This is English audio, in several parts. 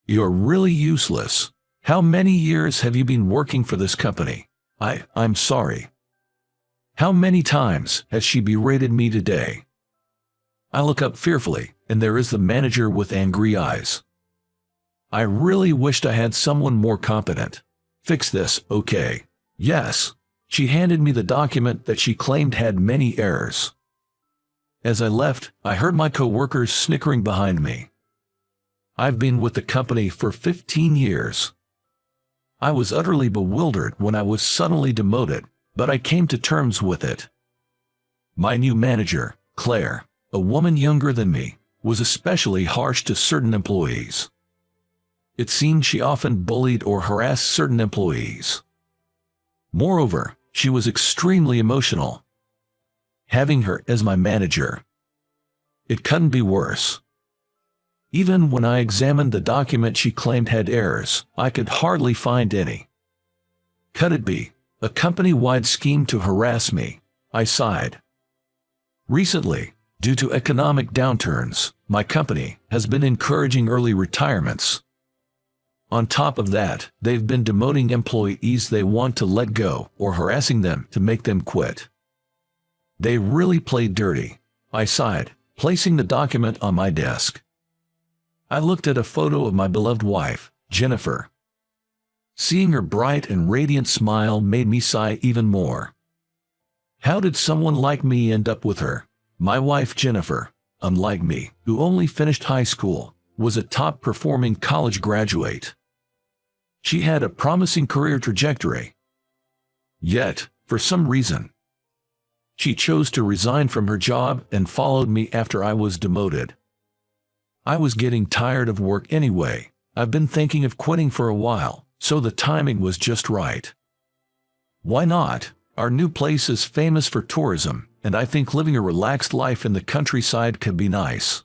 You're really useless. How many years have you been working for this company? I'm sorry. How many times has she berated me today? I look up fearfully, and there is the manager with angry eyes. I really wished I had someone more competent. Fix this, okay? Yes. She handed me the document that she claimed had many errors. As I left, I heard my coworkers snickering behind me. I've been with the company for 15 years. I was utterly bewildered when I was suddenly demoted, but I came to terms with it. My new manager, Claire, a woman younger than me, was especially harsh to certain employees. It seemed she often bullied or harassed certain employees. Moreover, she was extremely emotional. Having her as my manager, it couldn't be worse. Even when I examined the document she claimed had errors, I could hardly find any. Could it be a company-wide scheme to harass me? I sighed. Recently, due to economic downturns, my company has been encouraging early retirements. On top of that, they've been demoting employees they want to let go or harassing them to make them quit. They really played dirty. I sighed, placing the document on my desk. I looked at a photo of my beloved wife, Jennifer. Seeing her bright and radiant smile made me sigh even more. How did someone like me end up with her? My wife Jennifer, unlike me, who only finished high school, was a top-performing college graduate. She had a promising career trajectory. Yet, for some reason, she chose to resign from her job and followed me after I was demoted. I was getting tired of work anyway. I've been thinking of quitting for a while, so the timing was just right. Why not? Our new place is famous for tourism, and I think living a relaxed life in the countryside could be nice.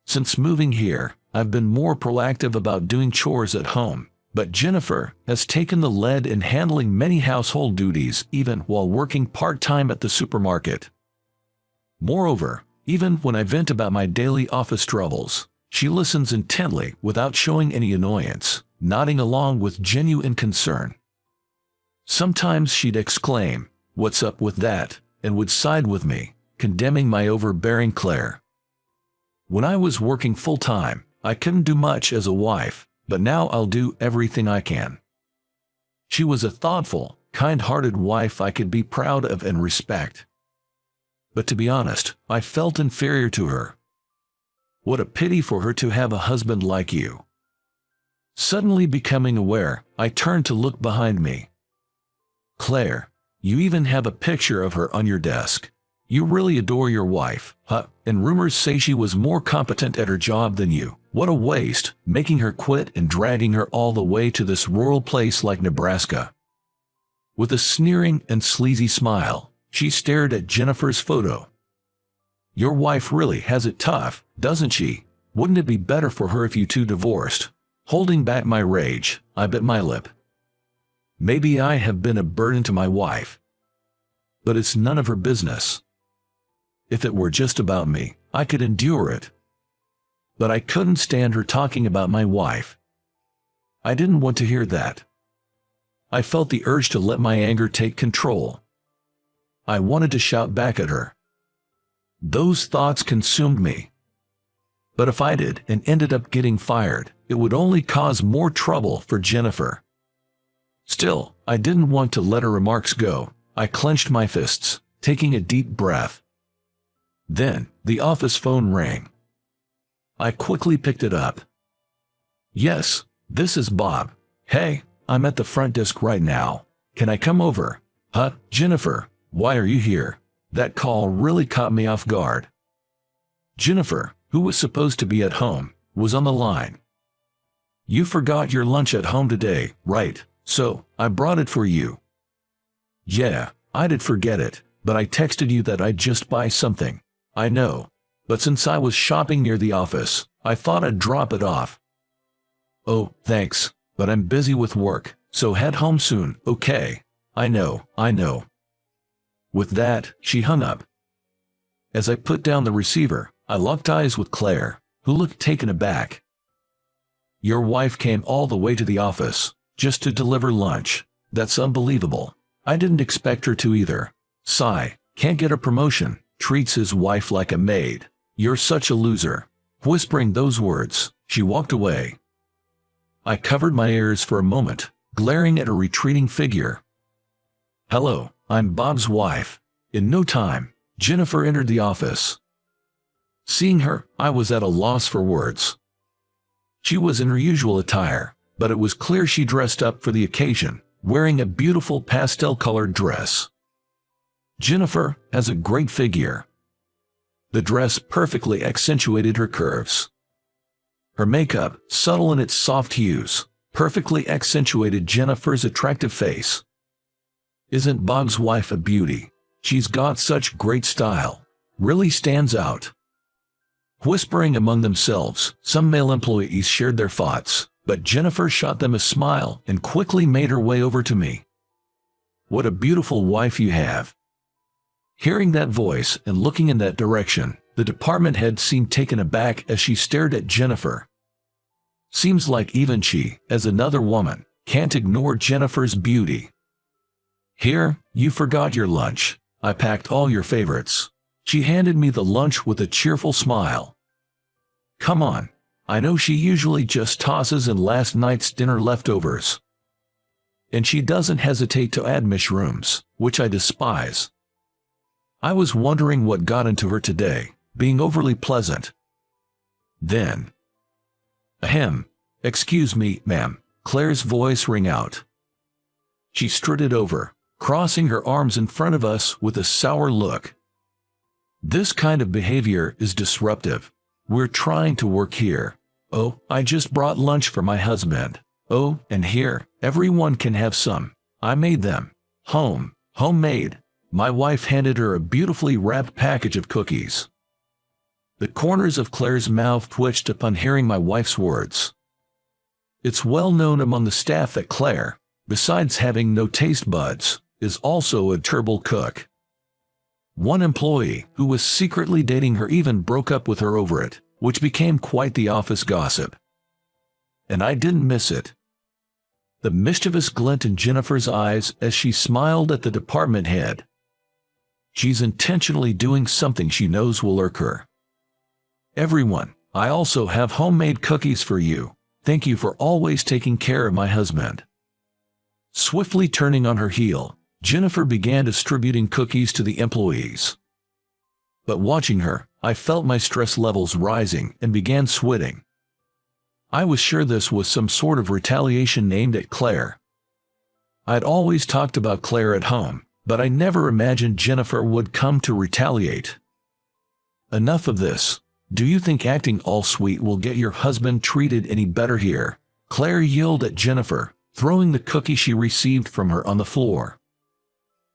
Since moving here, I've been more proactive about doing chores at home, but Jennifer has taken the lead in handling many household duties even while working part-time at the supermarket. Moreover, even when I vent about my daily office troubles, she listens intently without showing any annoyance, nodding along with genuine concern. Sometimes she'd exclaim, "What's up with that?" and would side with me, condemning my overbearing Claire. When I was working full-time, I couldn't do much as a wife, but now I'll do everything I can. She was a thoughtful, kind-hearted wife I could be proud of and respect. But to be honest, I felt inferior to her. What a pity for her to have a husband like you. Suddenly becoming aware, I turned to look behind me. Claire, you even have a picture of her on your desk. You really adore your wife, huh? And rumors say she was more competent at her job than you. What a waste, making her quit and dragging her all the way to this rural place like Nebraska. With a sneering and sleazy smile, she stared at Jennifer's photo. Your wife really has it tough, doesn't she? Wouldn't it be better for her if you two divorced? Holding back my rage, I bit my lip. Maybe I have been a burden to my wife. But it's none of her business. If it were just about me, I could endure it. But I couldn't stand her talking about my wife. I didn't want to hear that. I felt the urge to let my anger take control. I wanted to shout back at her. Those thoughts consumed me. But if I did and ended up getting fired, it would only cause more trouble for Jennifer. Still, I didn't want to let her remarks go. I clenched my fists, taking a deep breath. Then, the office phone rang. I quickly picked it up. Yes, this is Bob. Hey, I'm at the front desk right now. Can I come over? Huh, Jennifer, why are you here? That call really caught me off guard. Jennifer, who was supposed to be at home, was on the line. You forgot your lunch at home today, right? So, I brought it for you. Yeah, I did forget it, but I texted you that I'd just buy something. I know. But since I was shopping near the office, I thought I'd drop it off. Oh, thanks, but I'm busy with work, so head home soon, okay? I know. With that, she hung up. As I put down the receiver, I locked eyes with Claire, who looked taken aback. Your wife came all the way to the office, just to deliver lunch. That's unbelievable. I didn't expect her to either. Sigh, can't get a promotion, treats his wife like a maid. You're such a loser. Whispering those words, she walked away. I covered my ears for a moment, glaring at her retreating figure. Hello, I'm Bob's wife. In no time, Jennifer entered the office. Seeing her, I was at a loss for words. She was in her usual attire, but it was clear she dressed up for the occasion, wearing a beautiful pastel-colored dress. Jennifer has a great figure. The dress perfectly accentuated her curves. Her makeup, subtle in its soft hues, perfectly accentuated Jennifer's attractive face. Isn't Bob's wife a beauty? She's got such great style. Really stands out. Whispering among themselves, some male employees shared their thoughts, but Jennifer shot them a smile and quickly made her way over to me. What a beautiful wife you have. Hearing that voice and looking in that direction, the department head seemed taken aback as she stared at Jennifer. Seems like even she, as another woman, can't ignore Jennifer's beauty. Here, you forgot your lunch. I packed all your favorites. She handed me the lunch with a cheerful smile. Come on. I know she usually just tosses in last night's dinner leftovers. And she doesn't hesitate to add mushrooms, which I despise. I was wondering what got into her today, being overly pleasant. Then, ahem, excuse me, ma'am, Claire's voice rang out. She strutted over, crossing her arms in front of us with a sour look. This kind of behavior is disruptive. We're trying to work here. Oh, I just brought lunch for my husband. Oh, and here, everyone can have some. I made them. Homemade. My wife handed her a beautifully wrapped package of cookies. The corners of Claire's mouth twitched upon hearing my wife's words. It's well known among the staff that Claire, besides having no taste buds, is also a terrible cook. One employee who was secretly dating her even broke up with her over it, which became quite the office gossip. And I didn't miss it. The mischievous glint in Jennifer's eyes as she smiled at the department head. She's intentionally doing something she knows will irk her. Everyone, I also have homemade cookies for you. Thank you for always taking care of my husband. Swiftly turning on her heel, Jennifer began distributing cookies to the employees. But watching her, I felt my stress levels rising and began sweating. I was sure this was some sort of retaliation aimed at Claire. I'd always talked about Claire at home, but I never imagined Jennifer would come to retaliate. Enough of this. Do you think acting all sweet will get your husband treated any better here? Claire yelled at Jennifer, throwing the cookie she received from her on the floor.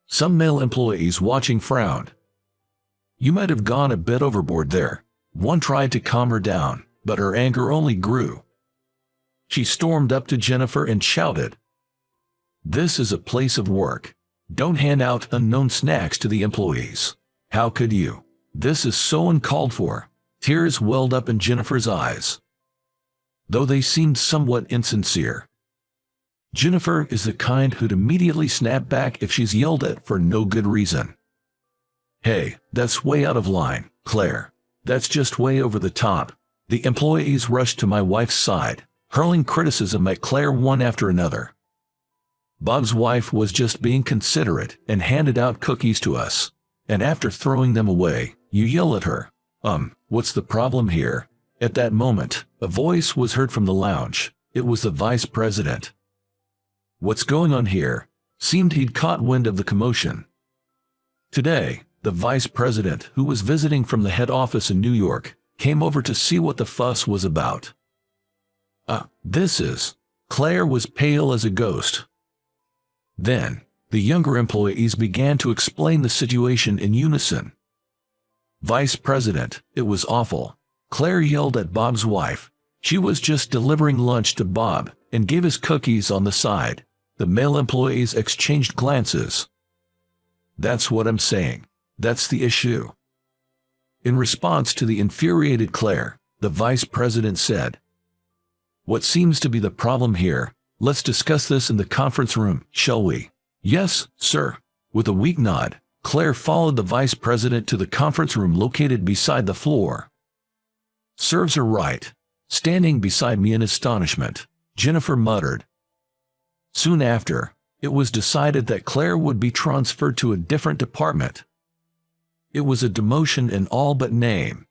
Some male employees watching frowned. You might have gone a bit overboard there. One tried to calm her down, but her anger only grew. She stormed up to Jennifer and shouted, "This is a place of work. Don't hand out unknown snacks to the employees. How could you? This is so uncalled for." Tears welled up in Jennifer's eyes, though they seemed somewhat insincere. Jennifer is the kind who'd immediately snap back if she's yelled at for no good reason. Hey, that's way out of line, Claire. That's just way over the top. The employees rushed to my wife's side, hurling criticism at Claire one after another. Bob's wife was just being considerate and handed out cookies to us. And after throwing them away, you yell at her. What's the problem here? At that moment, a voice was heard from the lounge. It was the vice president. What's going on here? Seemed he'd caught wind of the commotion. Today, the vice president, who was visiting from the head office in New York, came over to see what the fuss was about. Claire was pale as a ghost. Then, the younger employees began to explain the situation in unison. Vice President, it was awful. Claire yelled at Bob's wife. She was just delivering lunch to Bob and gave us cookies on the side. The male employees exchanged glances. That's what I'm saying. That's the issue. In response to the infuriated Claire, the vice president said, What seems to be the problem here? Let's discuss this in the conference room, shall we? Yes, sir. With a weak nod, Claire followed the vice president to the conference room located beside the floor. Serves her right. Standing beside me in astonishment, Jennifer muttered. Soon after, it was decided that Claire would be transferred to a different department. It was a demotion in all but name.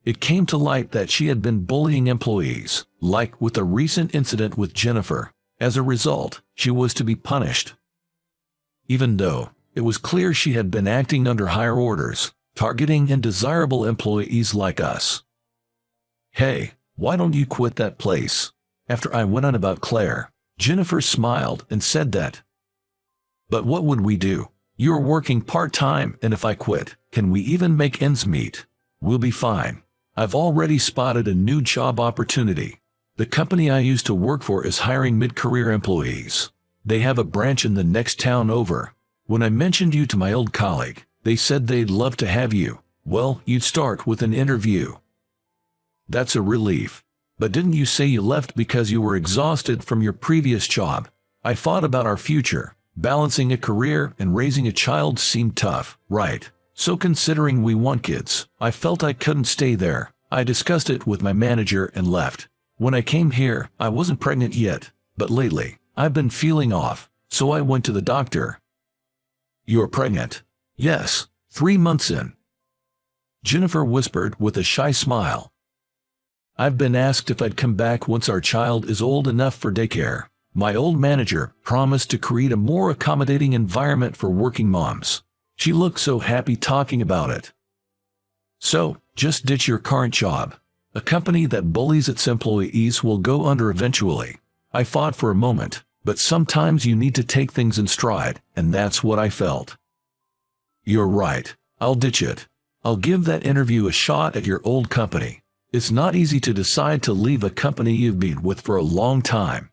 It came to light that she had been bullying employees, like with a recent incident with Jennifer. As a result, she was to be punished. Even though it was clear she had been acting under higher orders, targeting undesirable employees like us. Hey, why don't you quit that place? After I went on about Claire, Jennifer smiled and said that. But what would we do? You're working part-time, and if I quit, can we even make ends meet? We'll be fine. I've already spotted a new job opportunity. The company I used to work for is hiring mid-career employees. They have a branch in the next town over. When I mentioned you to my old colleague, they said they'd love to have you. Well, you'd start with an interview. That's a relief. But didn't you say you left because you were exhausted from your previous job? I thought about our future. Balancing a career and raising a child seemed tough, right? So considering we want kids, I felt I couldn't stay there. I discussed it with my manager and left. When I came here, I wasn't pregnant yet, but lately, I've been feeling off, so I went to the doctor. You're pregnant? Yes, 3 months in. Jennifer whispered with a shy smile. I've been asked if I'd come back once our child is old enough for daycare. My old manager promised to create a more accommodating environment for working moms. She looked so happy talking about it. So, just ditch your current job. A company that bullies its employees will go under eventually. I thought for a moment, but sometimes you need to take things in stride, and that's what I felt. You're right. I'll ditch it. I'll give that interview a shot at your old company. It's not easy to decide to leave a company you've been with for a long time.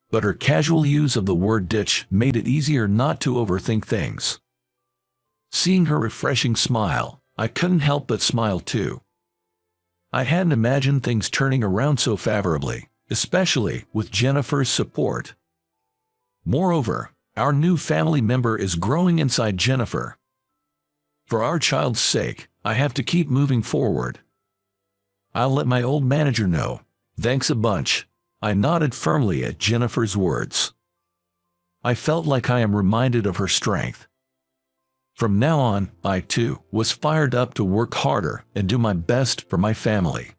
But her casual use of the word ditch made it easier not to overthink things. Seeing her refreshing smile, I couldn't help but smile too. I hadn't imagined things turning around so favorably, especially with Jennifer's support. Moreover, our new family member is growing inside Jennifer. For our child's sake, I have to keep moving forward. I'll let my old manager know. Thanks a bunch. I nodded firmly at Jennifer's words. I felt like I am reminded of her strength. From now on, I too was fired up to work harder and do my best for my family.